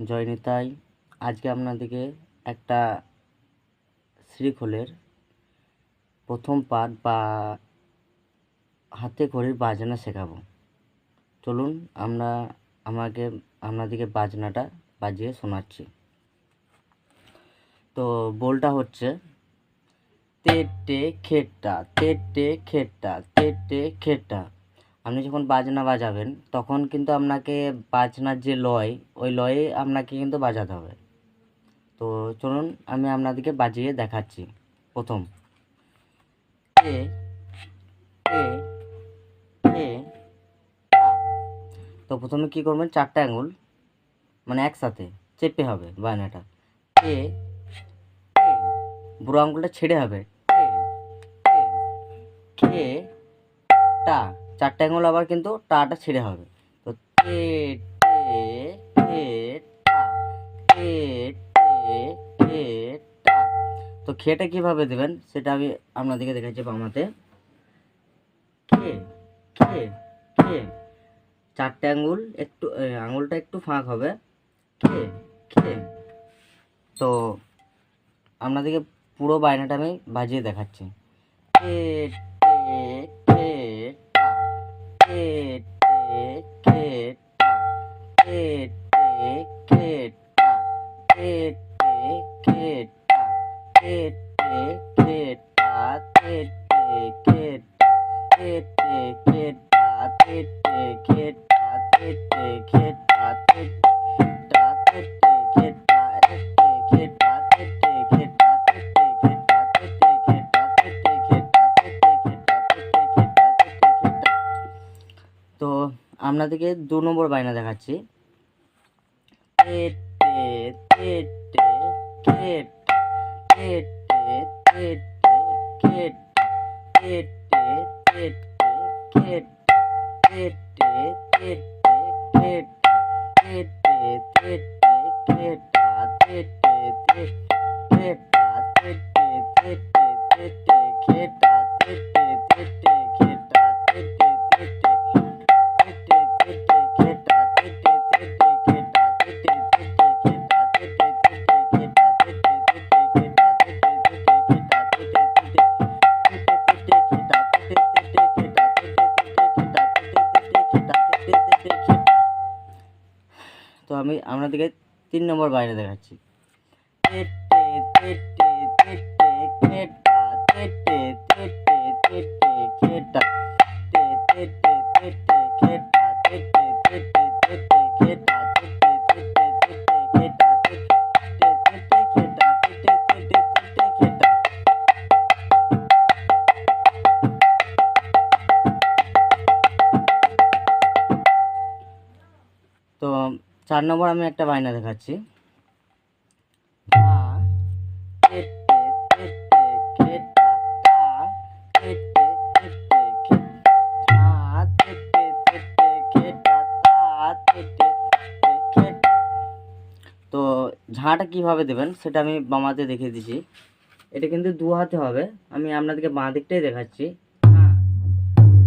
জয় নিতাই। আজকে আপনাদেরকে একটা শ্রীখোলের প্রথম পাঠ বা হাতে খড়ির বাজনা শেখাবো। চলুন আপনাদেরকে বাজনাটা বাজিয়ে শোনাচ্ছি। তো বোলটা হচ্ছে তেটে খেট্টা তেটে খেট্টা তেটে খেট্টা। আপনি যখন বাজনা বাজাবেন তখন কিন্তু আপনাকে বাজনার যে লয়, ওই লয়ে আপনাকে কিন্তু বাজাতে হবে। তো চলুন আমি আপনাদেরকে বাজিয়ে দেখাচ্ছি। প্রথম এ এ এ টা। তো প্রথমে কি করবেন, চারটা আঙুল মানে একসাথে চেপে হবে বাজনাটা। এ এ, বুড়ো আঙুলটা ছেড়ে হবে। এ এ খে টা, চারটা আঙুল আবার কিন্তু টাটা ছেড়ে হবে। তো তে টে খে টা তে টে খে টা। তো খেটা কিভাবে দেবেন সেটা আমি আপনাদেরকে দেখাচ্ছি। বামাতে খে খে খে, চারটে আঙুল একটু আঙুলটা একটু ফাঁক হবে। খে খে। তো আপনাদেরকে পুরো বায়নাটা আমি বাজিয়ে দেখাচ্ছি। খে টে খে টা খে টে খে টা খে টে খে টা খে টে খে টা খে টে খে টা খে টে খে টা খে টে খে টা খে টে খে টা খে টে খে টা খে টা খে টে খে টা খে টে খে টা খে টে খে টা খে টে খে টা খে টে খে টা খে টে খে টা খে টে খে টা খে টে খে টা খে টে খে টা। তো আপনাদেরকে 2 নম্বর বায়না দেখাচ্ছি। তে টে তে টে খে টা তে টে তে টে খে টা তে টে তে টে খে টা তে টে তে টে খে টা তে টে তে টে খে টা তে টে তে খে টা তে টে তে টে তে টে খে টা তে টে তে টে খে টা তে টে তে টে তে টে তে টে খে টা তে টে তে টে খে টা তে টে তে টে খে টা তে টে তে টে খে টা তে টে তে টে খে টা তে টে তে টে খে টা তে টে তে টে তো আমি আপনাদেরকে 3 নম্বর বাইরে দেখাচ্ছি। তো 4 নম্বর আমি একটা বায়না দেখাচ্ছি। তো ঝাঁটা কিভাবে দেবেন সেটা আমি বামাতে দেখিয়ে দিচ্ছি। এটা কিন্তু 2 হাতে হবে, আমি আপনাদেরকে বাঁ দিকটাই দেখাচ্ছি।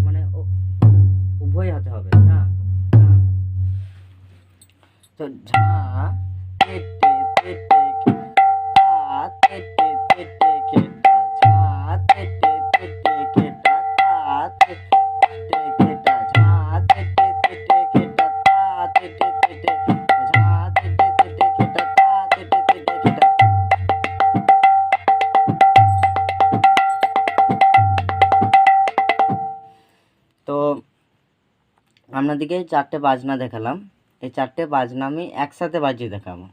মানে উভয় হাতে হবে। তো ঝা তে টে তে টে খে টা তে টে তে টে খে টা ঝা তে টে তে টে খে টা তা তে টে খে টা ঝা তে টে তে টে খে টা তা তে টে তে টে ঝা তে টে তে টে খে টা তা তে টে তে টে খে টা। তো আপনাদেরকে 4টে বাজনা দেখালাম। এই 4টে বাজনা আমি একসাথে বাজিয়ে দেখাবো।